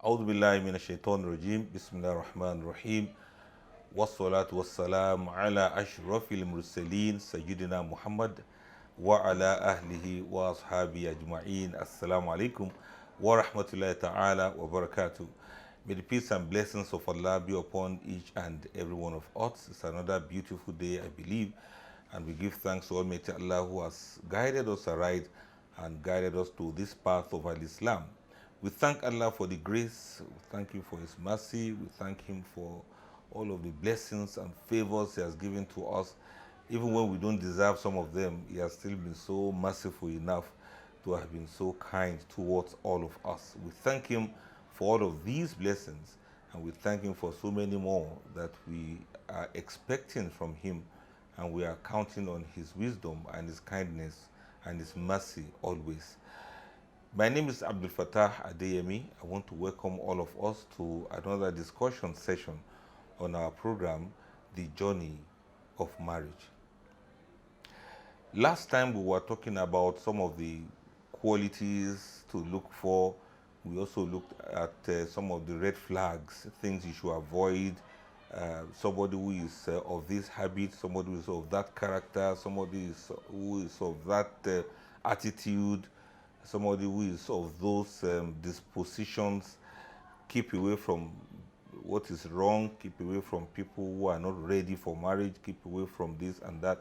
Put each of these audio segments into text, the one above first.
أعوذ بالله من الشيطان الرجيم بسم الله الرحمن الرحيم والصلاة والسلام على أشرف المرسلين سيدنا محمد وعلى أهله وأصحابه أجمعين. Assalamu alaikum wa rahmatullahi ta'ala wa barakatuh. May the peace and blessings of Allah be upon each and every one of us. It's another beautiful day, I believe, and we give thanks to Almighty Allah who has guided us aright and guided us to this path of Al-Islam. We thank Allah for the grace, we thank Him for His mercy, we thank Him for all of the blessings and favors He has given to us. Even when we don't deserve some of them, He has still been so merciful enough to have been so kind towards all of us. We thank Him for all of these blessings, and we thank Him for so many more that we are expecting from Him, and we are counting on His wisdom and His kindness and His mercy always. My name is ABDULFATTAH Adeyemi. I want to welcome all of us to another discussion session on our program, The Journey of Marriage. Last time we were talking about some of the qualities to look for. We also looked at some of the red flags, things you should avoid. Somebody who is of this habit, somebody who is of that character, somebody who is of that attitude, somebody who is of those dispositions. Keep away from what is wrong, keep away from people who are not ready for marriage, keep away from this and that.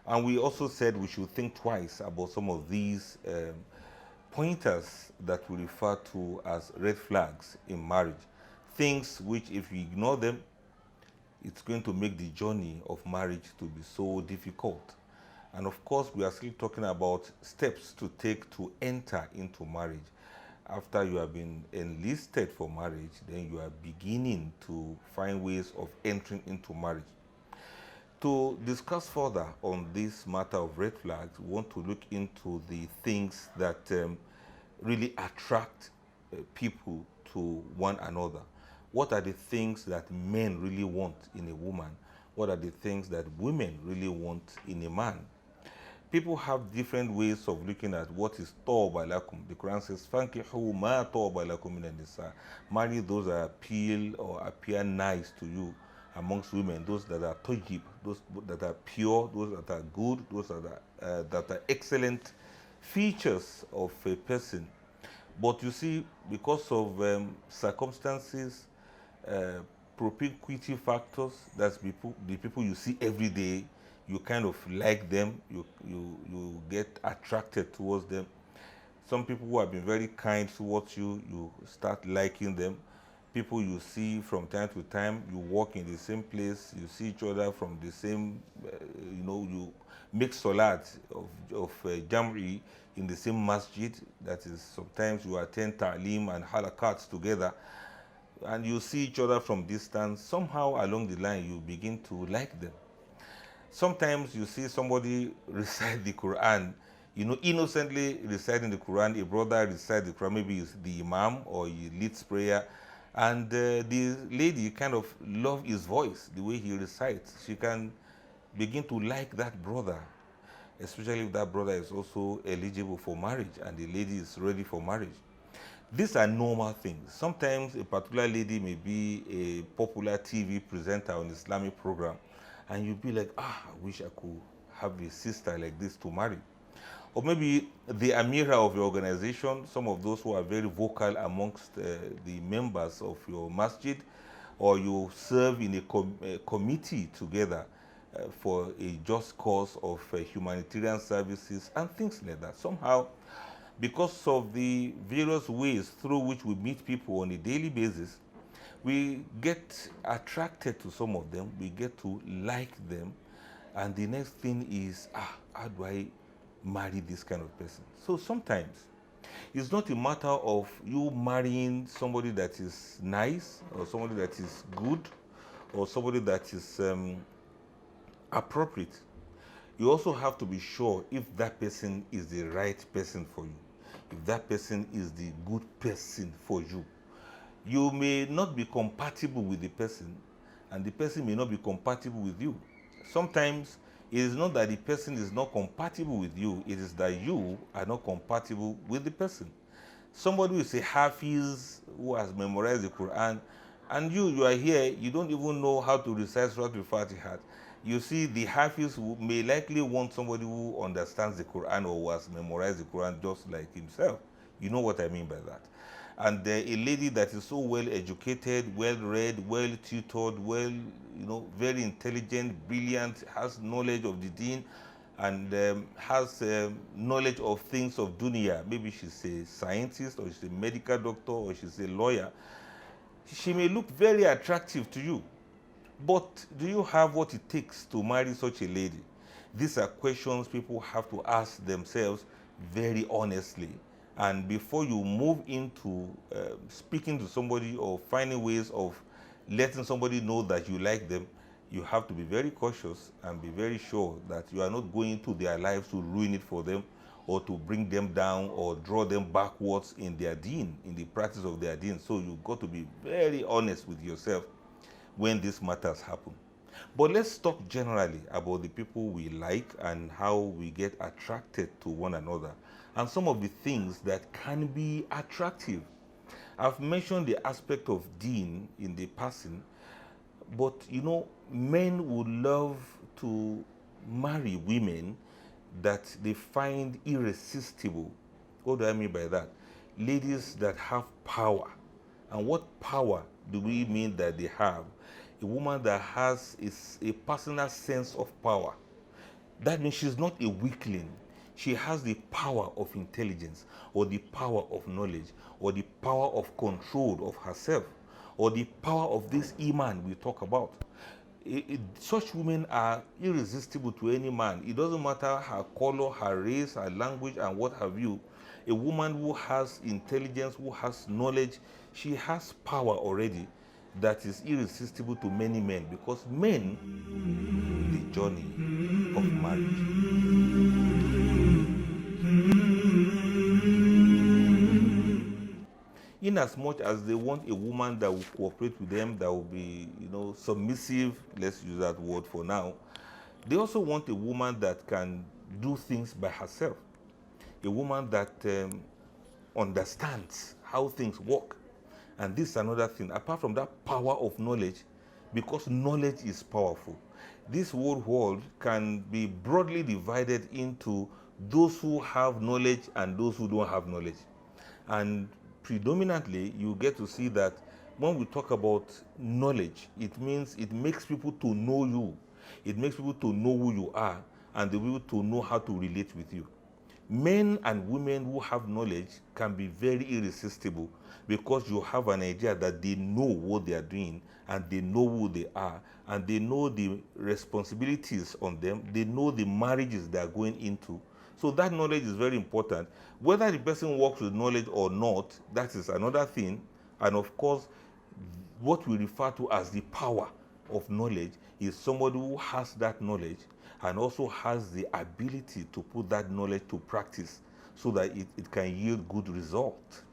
And we also said we should think twice about some of these pointers that we refer to as red flags in marriage. Things which, if we ignore them, it's going to make the journey of marriage to be so difficult. And of course, we are still talking about steps to take to enter into marriage. After you have been enlisted for marriage, then you are beginning to find ways of entering into marriage. To discuss further on this matter of red flags, we want to look into the things that really attract people to one another. What are the things that men really want in a woman? What are the things that women really want in a man? People have different ways of looking at what is tawba lakum. The Quran says, "Fankihu ma tawba lakum minan nisa." Marry those that appeal or appear nice to you amongst women, those that are tayyib, those that are pure, those that are good, those that are excellent features of a person. But you see, because of circumstances, propinquity factors, that's the people you see every day, you kind of like them, you get attracted towards them. Some people who have been very kind towards you, you start liking them. People you see from time to time, you walk in the same place, you see each other from the same, you make salat of Jam'i in the same masjid. That is, sometimes you attend ta'lim and halakats together, and you see each other from distance. Somehow along the line, you begin to like them. Sometimes you see somebody recite the Quran, innocently reciting the Quran. A brother recites the Quran, maybe it's the Imam or he leads prayer, and the lady kind of loves his voice, the way he recites. She can begin to like that brother, especially if that brother is also eligible for marriage and the lady is ready for marriage. These are normal things. Sometimes a particular lady may be a popular TV presenter on an Islamic program, and you'll be like, I wish I could have a sister like this to marry. Or maybe the Amira of your organization, some of those who are very vocal amongst the members of your masjid, or you serve in a committee together for a just cause of humanitarian services and things like that. Somehow, because of the various ways through which we meet people on a daily basis, we get attracted to some of them, we get to like them, and the next thing is, how do I marry this kind of person? So sometimes it's not a matter of you marrying somebody that is nice or somebody that is good or somebody that is appropriate. You also have to be sure if that person is the right person for you, if that person is the good person for you. You may not be compatible with the person, and the person may not be compatible with you. Sometimes it is not that the person is not compatible with you, it is that you are not compatible with the person. Somebody who is a Hafiz, who has memorized the Quran, and you are here, you don't even know how to recite Surah Al-Fatiha. You see, the Hafiz may likely want somebody who understands the Quran or who has memorized the Quran just like himself. You know what I mean by that. And a lady that is so well educated, well read, well tutored, well, very intelligent, brilliant, has knowledge of the deen, and has knowledge of things of dunya. Maybe she's a scientist, or she's a medical doctor, or she's a lawyer. She may look very attractive to you, but do you have what it takes to marry such a lady? These are questions people have to ask themselves very honestly. And before you move into speaking to somebody or finding ways of letting somebody know that you like them, you have to be very cautious and be very sure that you are not going into their lives to ruin it for them, or to bring them down or draw them backwards in their deen, in the practice of their deen. So you've got to be very honest with yourself when these matters happen. But let's talk generally about the people we like and how we get attracted to one another, and some of the things that can be attractive. I've mentioned the aspect of deen in the passing, but men would love to marry women that they find irresistible. What do I mean by that? Ladies that have power. And what power do we mean that they have? A woman that has a personal sense of power. That means she's not a weakling. She has the power of intelligence, or the power of knowledge, or the power of control of herself, or the power of this iman we talk about. Such women are irresistible to any man. It doesn't matter her color, her race, her language, and what have you. A woman who has intelligence, who has knowledge, she has power already that is irresistible to many men, because men, the journey of marriage. In as much as they want a woman that will cooperate with them, that will be, submissive, let's use that word for now, they also want a woman that can do things by herself. A woman that understands how things work. And this is another thing, apart from that power of knowledge, because knowledge is powerful. This whole world can be broadly divided into those who have knowledge and those who don't have knowledge. And predominantly, you get to see that when we talk about knowledge, it means it makes people to know you. It makes people to know who you are, and they will to know how to relate with you. Men and women who have knowledge can be very irresistible, because you have an idea that they know what they are doing, and they know who they are, and they know the responsibilities on them. They know the marriages they are going into. So that knowledge is very important. Whether the person works with knowledge or not, that is another thing. And of course, what we refer to as the power of knowledge is somebody who has that knowledge and also has the ability to put that knowledge to practice so that it can yield good results.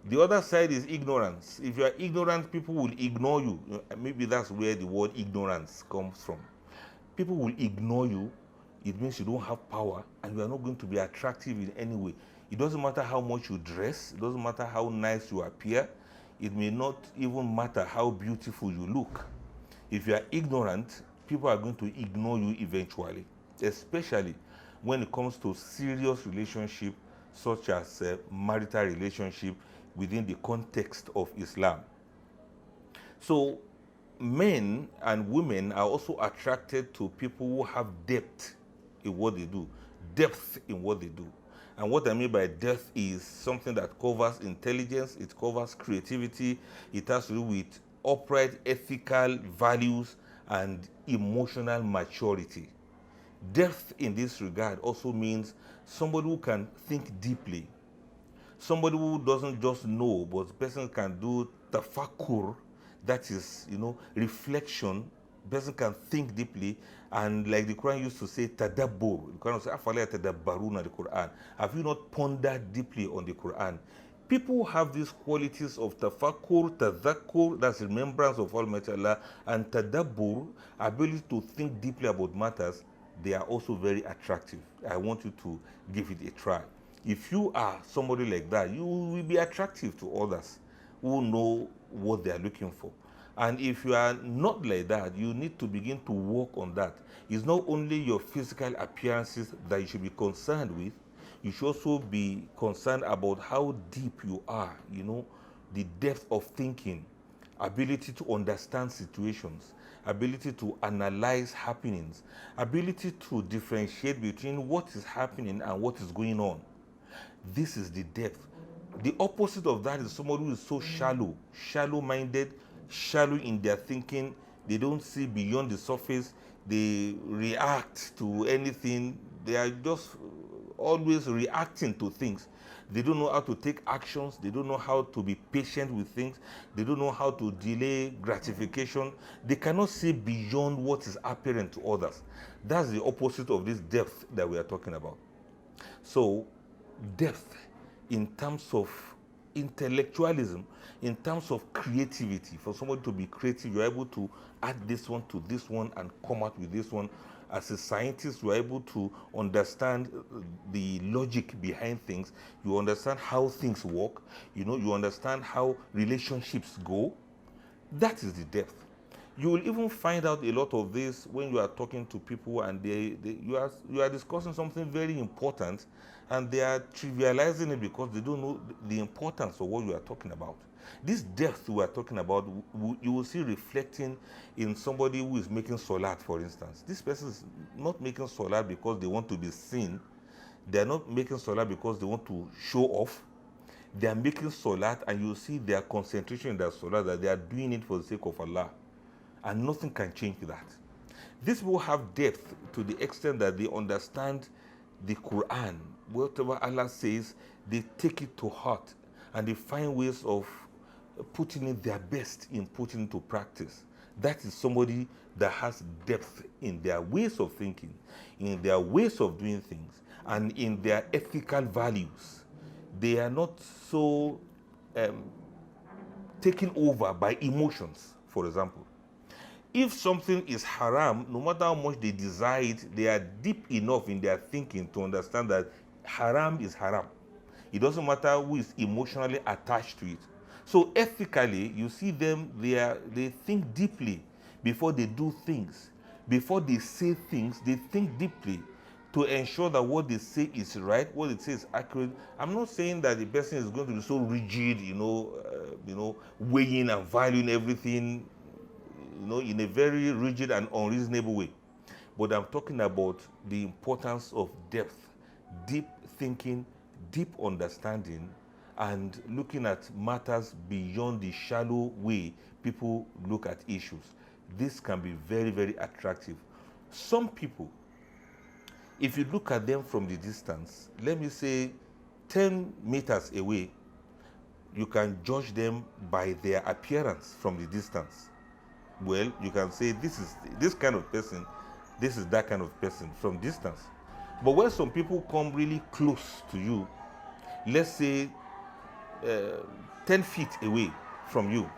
The other side is ignorance. If you are ignorant, people will ignore you. Maybe that's where the word ignorance comes from. People will ignore you. It means you don't have power, and you are not going to be attractive in any way. It doesn't matter how much you dress. It doesn't matter how nice you appear. It may not even matter how beautiful you look. If you are ignorant, people are going to ignore you eventually, especially when it comes to serious relationship, such as marital relationship within the context of Islam. So men and women are also attracted to people who have depth in what they do, depth in what they do. And what I mean by depth is something that covers intelligence, it covers creativity, it has to do with upright ethical values and emotional maturity. Depth in this regard also means somebody who can think deeply, somebody who doesn't just know, but the person can do tafakkur, that is, reflection. The person can think deeply, and like the Quran used to say, tadabbur. The Quran says, "Afala tadabbaruna the Quran." Have you not pondered deeply on the Quran? People have these qualities of tafakkur, tadhakkur, that's remembrance of Almighty Allah, and tadabbur, ability to think deeply about matters. They are also very attractive. I want you to give it a try. If you are somebody like that, you will be attractive to others who know what they are looking for. And if you are not like that, you need to begin to work on that. It's not only your physical appearances that you should be concerned with, you should also be concerned about how deep you are, the depth of thinking, ability to understand situations, ability to analyze happenings, ability to differentiate between what is happening and what is going on. This is the depth. The opposite of that is somebody who is so shallow-minded, shallow in their thinking. They don't see beyond the surface. They react to anything. They are just always reacting to things. They don't know how to take actions. They don't know how to be patient with things. They don't know how to delay gratification. They cannot see beyond what is apparent to others. That's the opposite of this depth that we are talking about. So, depth in terms of intellectualism, in terms of creativity. For somebody to be creative, you're able to add this one to this one and come out with this one. As a scientist, you're able to understand the logic behind things. You understand how things work. You understand how relationships go. That is the depth. You will even find out a lot of this when you are talking to people and you are discussing something very important, and they are trivializing it because they don't know the importance of what you are talking about. This depth we are talking about, you will see reflecting in somebody who is making salat, for instance. This person is not making salat because they want to be seen. They are not making salat because they want to show off. They are making salat, and you see their concentration in their salat, that they are doing it for the sake of Allah. And nothing can change that. These people have depth to the extent that they understand the Quran. Whatever Allah says, they take it to heart, and they find ways of putting in their best in putting into practice. That is somebody that has depth in their ways of thinking, in their ways of doing things, and in their ethical values. They are not so taken over by emotions, for example. If something is haram, no matter how much they desire it, they are deep enough in their thinking to understand that haram is haram. It doesn't matter who is emotionally attached to it. So ethically, you see them, they think deeply before they do things. Before they say things, they think deeply to ensure that what they say is right, what they say is accurate. I'm not saying that the person is going to be so rigid, weighing and valuing everything, in a very rigid and unreasonable way. But I'm talking about the importance of depth, deep thinking, deep understanding, and looking at matters beyond the shallow way people look at issues. This can be very, very attractive. Some people, if you look at them from the distance, let me say 10 meters away, you can judge them by their appearance from the distance. Well, you can say this is this kind of person, this is that kind of person from distance. But when some people come really close to you, let's say 10 feet away from you,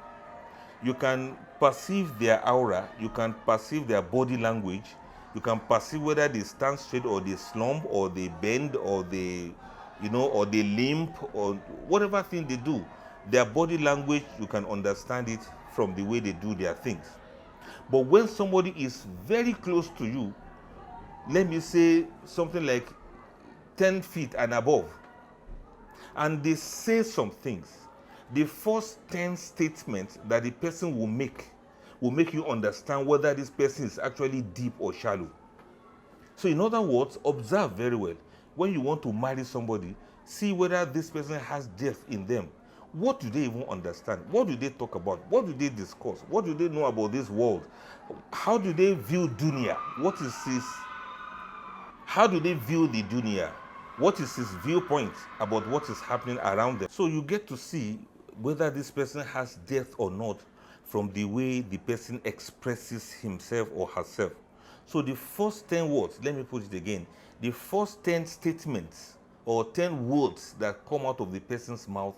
you can perceive their aura, you can perceive their body language, you can perceive whether they stand straight or they slump or they bend or they, or they limp or whatever thing they do. Their body language, you can understand it from the way they do their things. But when somebody is very close to you, let me say something like 10 feet and above, and they say some things, the first 10 statements that the person will make you understand whether this person is actually deep or shallow. So in other words, observe very well. When you want to marry somebody, see whether this person has depth in them. What do they even understand? What do they talk about? What do they discuss? What do they know about this world? How do they view dunya? How do they view the dunya? What is his viewpoint about what is happening around them? So you get to see whether this person has depth or not from the way the person expresses himself or herself. So the first 10 words, let me put it again, the first 10 statements or 10 words that come out of the person's mouth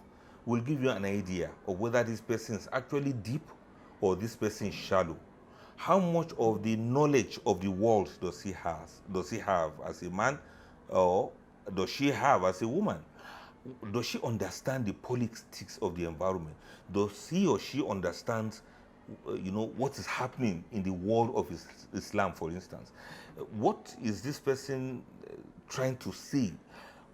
will give you an idea of whether this person is actually deep or this person is shallow. How much of the knowledge of the world does he have as a man, or does she have as a woman? Does she understand the politics of the environment? Does he or she understand, what is happening in the world of Islam, for instance? What is this person trying to say?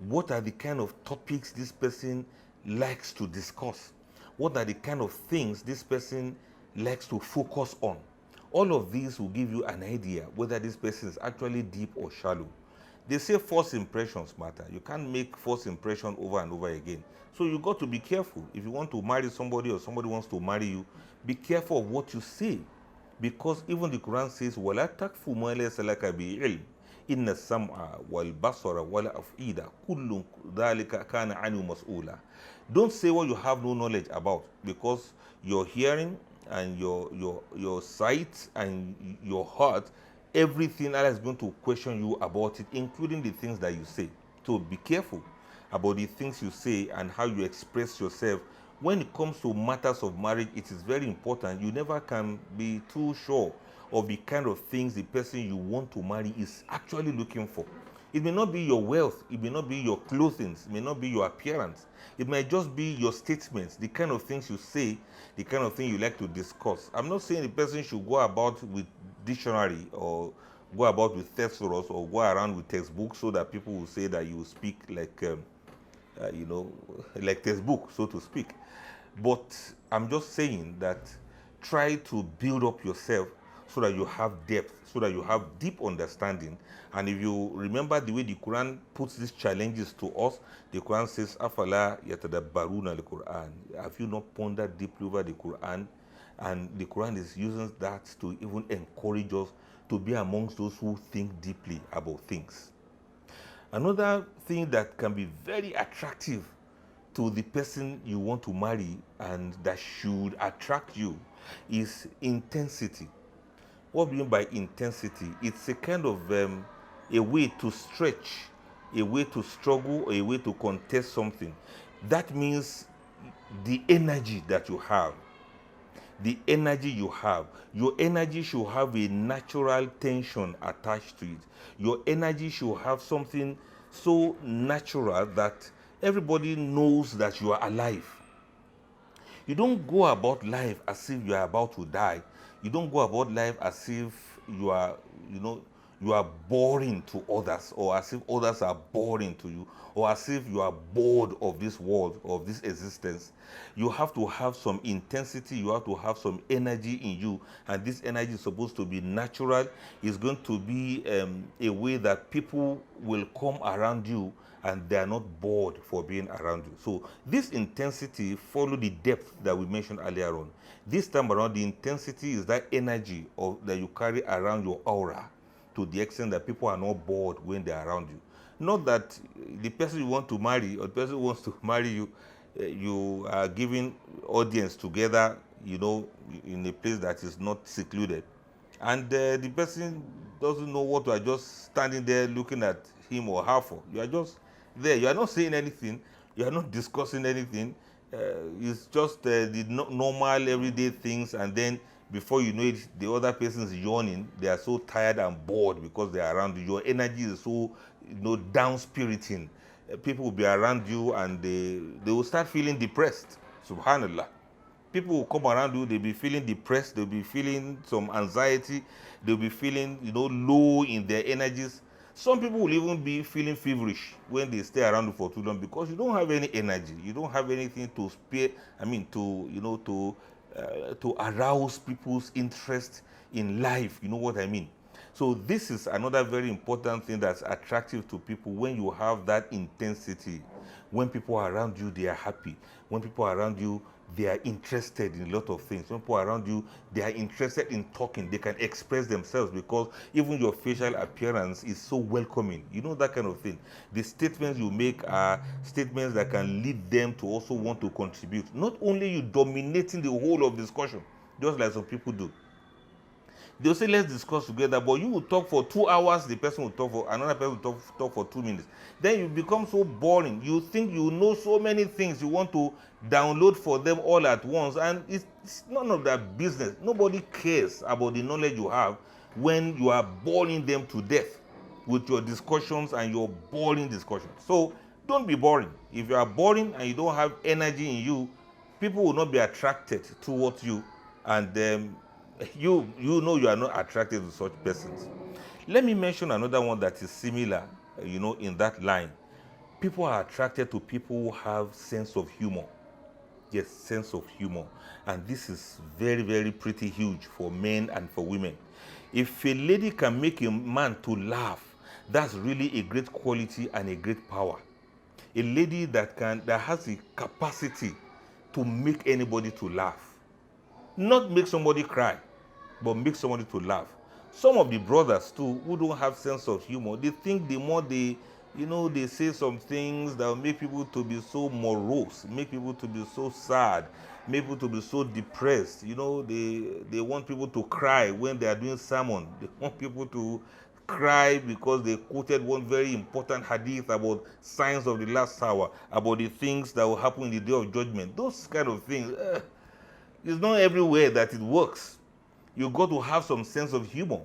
What are the kind of topics this person likes to discuss? What are the kind of things this person likes to focus on? All of these will give you an idea whether this person is actually deep or shallow. They say first impressions matter. You can't make first impression over and over again. So you got to be careful. If you want to marry somebody or somebody wants to marry you, be careful of what you say. Because even the Quran says, وَلَا تَكْفُ مَا لَيْسَ لَكَ بِعِلْمٍ إِنَّ السَّمْعَ وَالْبَصَرَ وَالْأَفْئِدَ كُلٌّ ذَلِكَ كَانَ عَنْهُ مَسْئُولًا. Don't say what you have no knowledge about, because your hearing and your sight and your heart, everything Allah is going to question you about it, including the things that you say. So be careful about the things you say and how you express yourself. When it comes to matters of marriage, it is very important. You never can be too sure of the kind of things the person you want to marry is actually looking for. It may not be your wealth, it may not be your clothing, it may not be your appearance. It might just be your statements, the kind of things you say, the kind of thing you like to discuss. I'm not saying the person should go about with dictionary or go about with thesaurus or go around with textbooks so that people will say that you speak like, like textbook, so to speak. But I'm just saying that try to build up yourself so that you have depth, so that you have deep understanding. And if you remember the way the Quran puts these challenges to us, the Quran says, Afala yatadabbaruna al-Quran. Have you not pondered deeply over the Quran? And the Quran is using that to even encourage us to be amongst those who think deeply about things. Another thing that can be very attractive to the person you want to marry and that should attract you is intensity. What do you mean by intensity? It's a kind of a way to stretch, a way to struggle, or a way to contest something. That means the energy that you have, the energy you have, your energy should have a natural tension attached to it. Your energy should have something so natural that everybody knows that you are alive. You don't go about life as if you are about to die. You don't go about life as if you are, you are boring to others, or as if others are boring to you, or as if you are bored of this world, of this existence. You have to have some intensity, you have to have some energy in you, and this energy is supposed to be natural. It's going to be a way that people will come around you and they are not bored for being around you. So this intensity follow the depth that we mentioned earlier on. This time around, the intensity is that energy that you carry around your aura, to the extent that people are not bored when they are around you. Not that the person you want to marry or the person who wants to marry you, you are giving audience together, in a place that is not secluded. And the person doesn't know what you are just standing there looking at him or her for. You are just there. You are not saying anything. You are not discussing anything. It's just the normal everyday things, and then before you know it, the other person is yawning. They are so tired and bored because they are around you. Your energy is so down-spiriting. People will be around you and they will start feeling depressed. Subhanallah. People will come around you, they'll be feeling depressed, they'll be feeling some anxiety, they'll be feeling low in their energies. Some people will even be feeling feverish when they stay around you for too long, because you don't have any energy, you don't have anything to spare, to arouse people's interest in life. You know what I mean? So this is another very important thing that's attractive to people. When you have that intensity, when people are around you, they are happy. When people are around you, they are interested in a lot of things. When people are around you, they are interested in talking. They can express themselves, because even your facial appearance is so welcoming. You know, that kind of thing. The statements you make are statements that can lead them to also want to contribute. Not only you dominating the whole of discussion, just like some people do. They'll say, let's discuss together, but you will talk for 2 hours, the person will talk for, another person will talk for 2 minutes. Then you become so boring. You think you know so many things you want to download for them all at once, and it's none of their business. Nobody cares about the knowledge you have when you are boring them to death. with your discussions and your boring discussions. So don't be boring. If you are boring and you don't have energy in you, people will not be attracted towards you, and you know you are not attracted to such persons. Let me mention another one that is similar, in that line. People are attracted to people who have sense of humor. Yes, sense of humor. And this is very, very pretty huge for men and for women. If a lady can make a man to laugh, that's really a great quality and a great power. A lady that has the capacity to make anybody to laugh. Not make somebody cry, but make somebody to laugh. Some of the brothers too, who don't have sense of humor, they think the more they say some things that will make people to be so morose, make people to be so sad, make people to be so depressed. They want people to cry when they are doing sermon. They want people to cry because they quoted one very important hadith about signs of the last hour, about the things that will happen in the day of judgment. Those kind of things, it's not everywhere that it works. You got to have some sense of humor.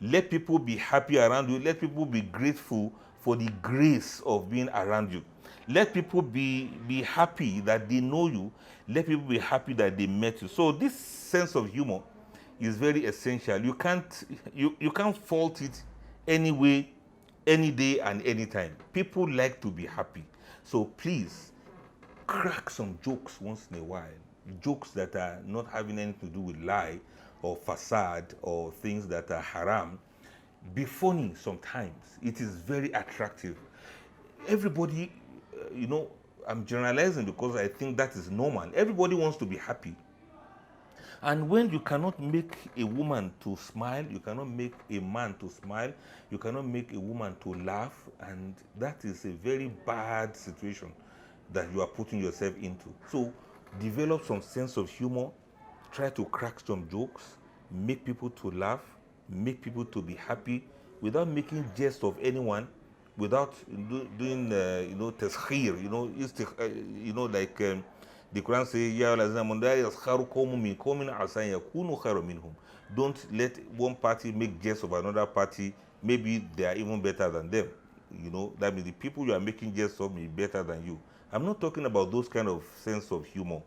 Let people be happy around you. Let people be grateful for the grace of being around you. Let people be happy that they know you. Let people be happy that they met you. So this sense of humor is very essential. You can't fault it any way, any day and any time. People like to be happy. So please, crack some jokes once in a while. Jokes that are not having anything to do with lie or facade or things that are haram. Be funny sometimes. It is very attractive. Everybody, I'm generalizing because I think that is normal. Everybody wants to be happy. And when you cannot make a woman to smile, you cannot make a man to smile, you cannot make a woman to laugh, and that is a very bad situation that you are putting yourself into. So develop some sense of humor, try to crack some jokes, make people to laugh, make people to be happy without making jest of anyone, without doing taskhir, like the Quran says, Ya don't let one party make jest of another party. Maybe they are even better than them. That means the people you are making jest of may be better than you. I'm not talking about those kind of sense of humor.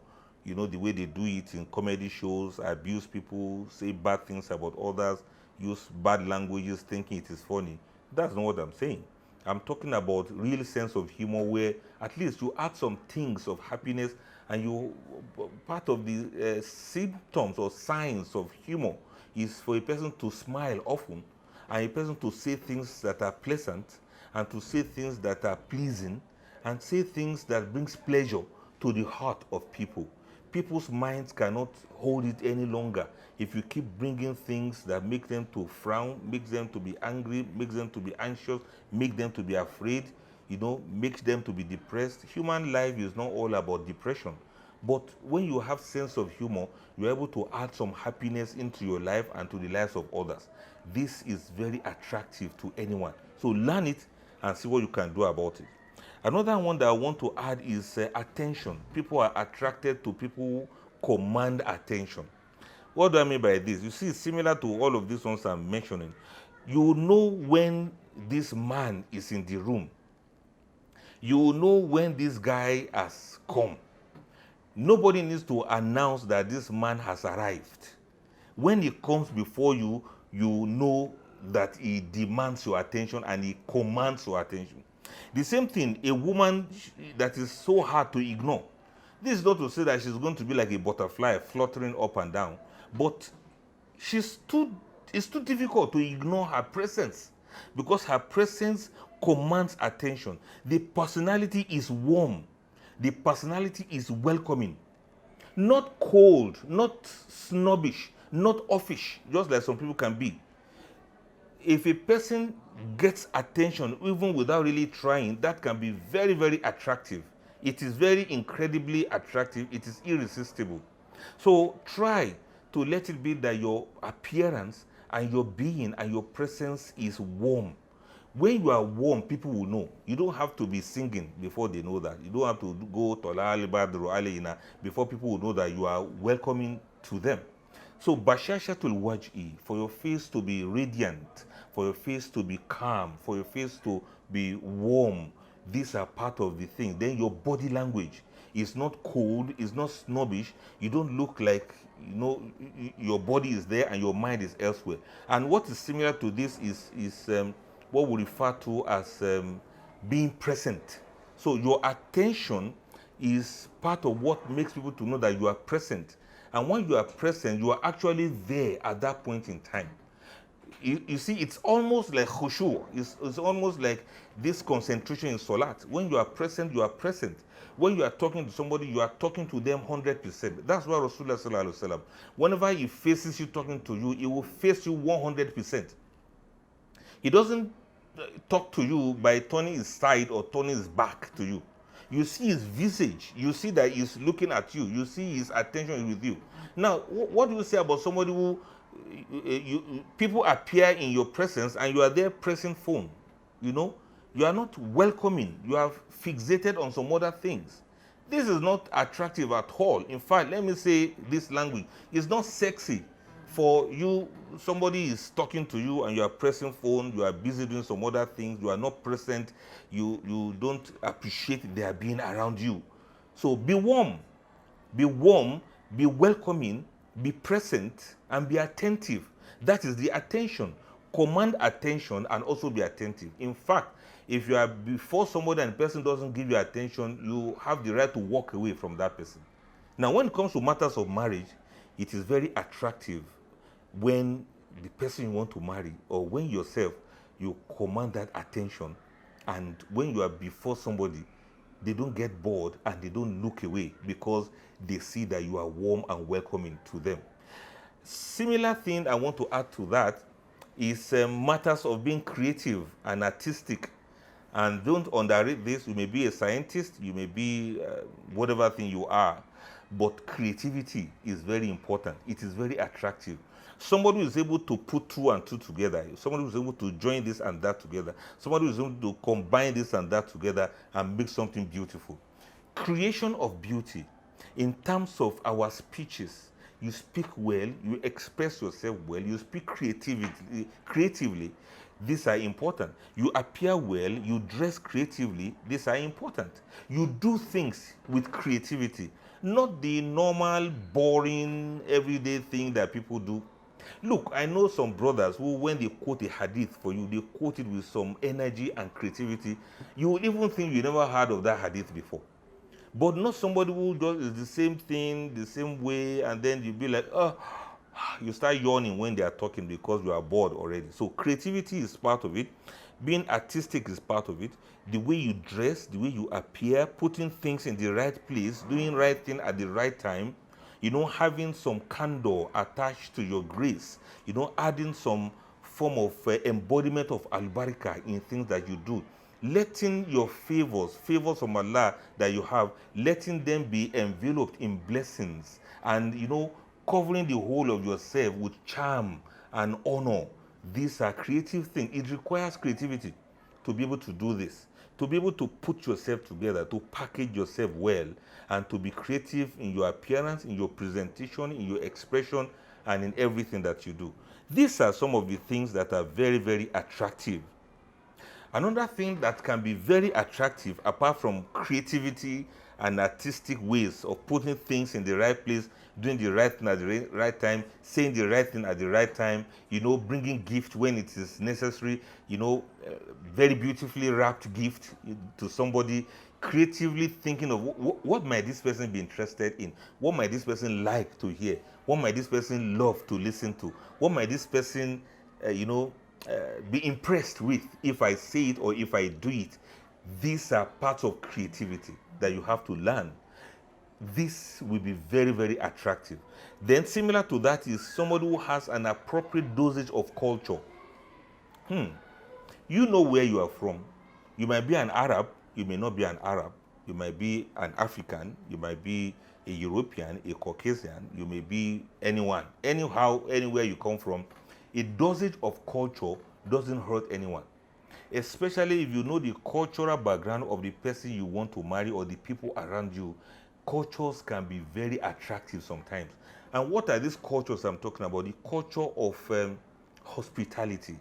The way they do it in comedy shows, abuse people, say bad things about others, use bad languages thinking it is funny. That's not what I'm saying. I'm talking about real sense of humor where at least you add some things of happiness, and part of the symptoms or signs of humor is for a person to smile often, and a person to say things that are pleasant, and to say things that are pleasing, and say things that brings pleasure to the heart of people. People's minds cannot hold it any longer if you keep bringing things that make them to frown, make them to be angry, make them to be anxious, make them to be afraid, makes them to be depressed. Human life is not all about depression. But when you have sense of humor, you're able to add some happiness into your life and to the lives of others. This is very attractive to anyone. So learn it and see what you can do about it. Another one that I want to add is attention. People are attracted to people who command attention. What do I mean by this? You see, similar to all of these ones I'm mentioning. You know when this man is in the room. You know when this guy has come. Nobody needs to announce that this man has arrived. When he comes before you, you know that he demands your attention and he commands your attention. The same thing, a woman that is so hard to ignore. This is not to say that she's going to be like a butterfly fluttering up and down, but it's too difficult to ignore her presence because her presence commands attention. The personality is warm. The personality is welcoming. Not cold, not snobbish, not offish, just like some people can be. If a person gets attention even without really trying, that can be very, very attractive. It is very incredibly attractive. It is irresistible. So try to let it be that your appearance and your being and your presence is warm. When you are warm, people will know. You don't have to be singing before they know that. You don't have to go Tola Badru Alina before people will know that you are welcoming to them. So Bashashatul Waj'i, for your face to be radiant, for your face to be calm, for your face to be warm. These are part of the thing. Then your body language is not cold, it's not snobbish. You don't look like, your body is there and your mind is elsewhere. And what is similar to this is what we refer to as being present. So your attention is part of what makes people to know that you are present. And when you are present, you are actually there at that point in time. You see, it's almost like khushu. It's almost like this concentration in salat. When you are present, you are present. When you are talking to somebody, you are talking to them 100%. That's why Rasulullah sallallahu alaihi wasallam, whenever he faces you talking to you, he will face you 100%. He doesn't talk to you by turning his side or turning his back to you. You see his visage. You see that he's looking at you. You see his attention is with you. Now, what do you say about somebody who people appear in your presence and you are there pressing phone? You are not welcoming. You are fixated on some other things. This is not attractive at all. In fact, let me say this language. It's not sexy for you. Somebody is talking to you and you are pressing phone, you are busy doing some other things, you are not present, you don't appreciate their being around you. So be warm, be welcoming, be present, and be attentive. That is the attention. Command attention and also be attentive. In fact, if you are before somebody and the person doesn't give you attention, you have the right to walk away from that person. Now, when it comes to matters of marriage, it is very attractive when the person you want to marry, or when yourself, you command that attention, and when you are before somebody, they don't get bored and they don't look away because they see that you are warm and welcoming to them. Similar thing I want to add to that is matters of being creative and artistic. And don't underrate this. You may be a scientist, you may be whatever thing you are, but creativity is very important. It is very attractive. Somebody who is able to put two and two together, somebody who is able to join this and that together, somebody who is able to combine this and that together and make something beautiful. Creation of beauty in terms of our speeches. You speak well, you express yourself well, you speak creatively. These are important. You appear well, you dress creatively. These are important. You do things with creativity, not the normal, boring, everyday thing that people do. Look, I know some brothers who, when they quote a hadith for you, they quote it with some energy and creativity. You will even think you never heard of that hadith before. But not somebody who does the same thing, the same way, and then you'll be like, oh, you start yawning when they are talking because you are bored already. So creativity is part of it. Being artistic is part of it. The way you dress, the way you appear, putting things in the right place, doing right thing at the right time, having some candor attached to your grace, adding some form of embodiment of al-barika in things that you do. Letting your favors from Allah that you have, letting them be enveloped in blessings and, covering the whole of yourself with charm and honor. These are creative things. It requires creativity to be able to do this, to be able to put yourself together, to package yourself well, and to be creative in your appearance, in your presentation, in your expression, and in everything that you do. These are some of the things that are very, very attractive. Another thing that can be very attractive, apart from creativity and artistic ways of putting things in the right place, doing the right thing at the right time, saying the right thing at the right time, bringing gift when it is necessary, very beautifully wrapped gift to somebody, creatively thinking of what might this person be interested in, what might this person like to hear, what might this person love to listen to, what might this person, be impressed with if I say it or if I do it. These are parts of creativity that you have to learn. This will be very, very attractive. Then similar to that is somebody who has an appropriate dosage of culture. You know where you are from. You might be an Arab, you may not be an Arab. You might be an African, you might be a European, a Caucasian, you may be anyone. Anyhow, anywhere you come from, a dosage of culture doesn't hurt anyone. Especially if you know the cultural background of the person you want to marry or the people around you. Cultures can be very attractive sometimes. And what are these cultures I'm talking about? The culture of hospitality,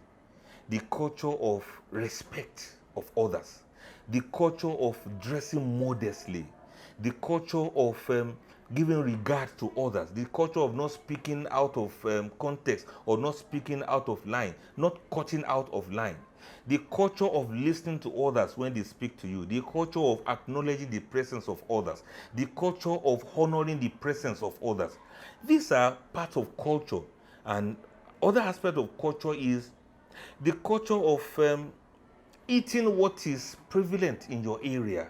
the culture of respect of others, the culture of dressing modestly, the culture of giving regard to others, the culture of not speaking out of context or not speaking out of line, not cutting out of line, the culture of listening to others when they speak to you, the culture of acknowledging the presence of others, the culture of honoring the presence of others. These are part of culture. And other aspect of culture is the culture of eating what is prevalent in your area,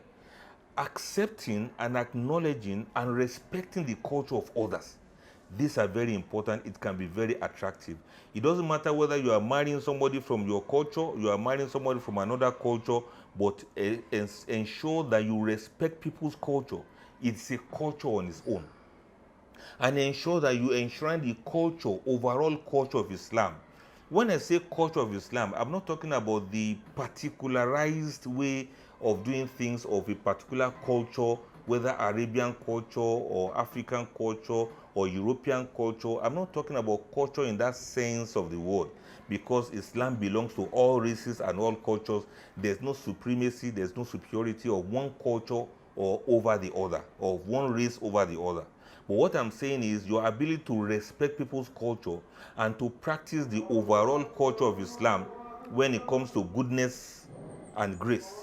accepting and acknowledging and respecting the culture of others. These are very important. It can be very attractive. It doesn't matter whether you are marrying somebody from your culture, you are marrying somebody from another culture, but ensure that you respect people's culture. It's a culture on its own. And ensure that you enshrine the culture, overall culture of Islam. When I say culture of Islam, I'm not talking about the particularized way of doing things of a particular culture, whether Arabian culture or African culture or European culture. I'm not talking about culture in that sense of the word, because Islam belongs to all races and all cultures. There's no supremacy, there's no superiority of one culture or over the other, or of one race over the other. But what I'm saying is your ability to respect people's culture and to practice the overall culture of Islam when it comes to goodness and grace.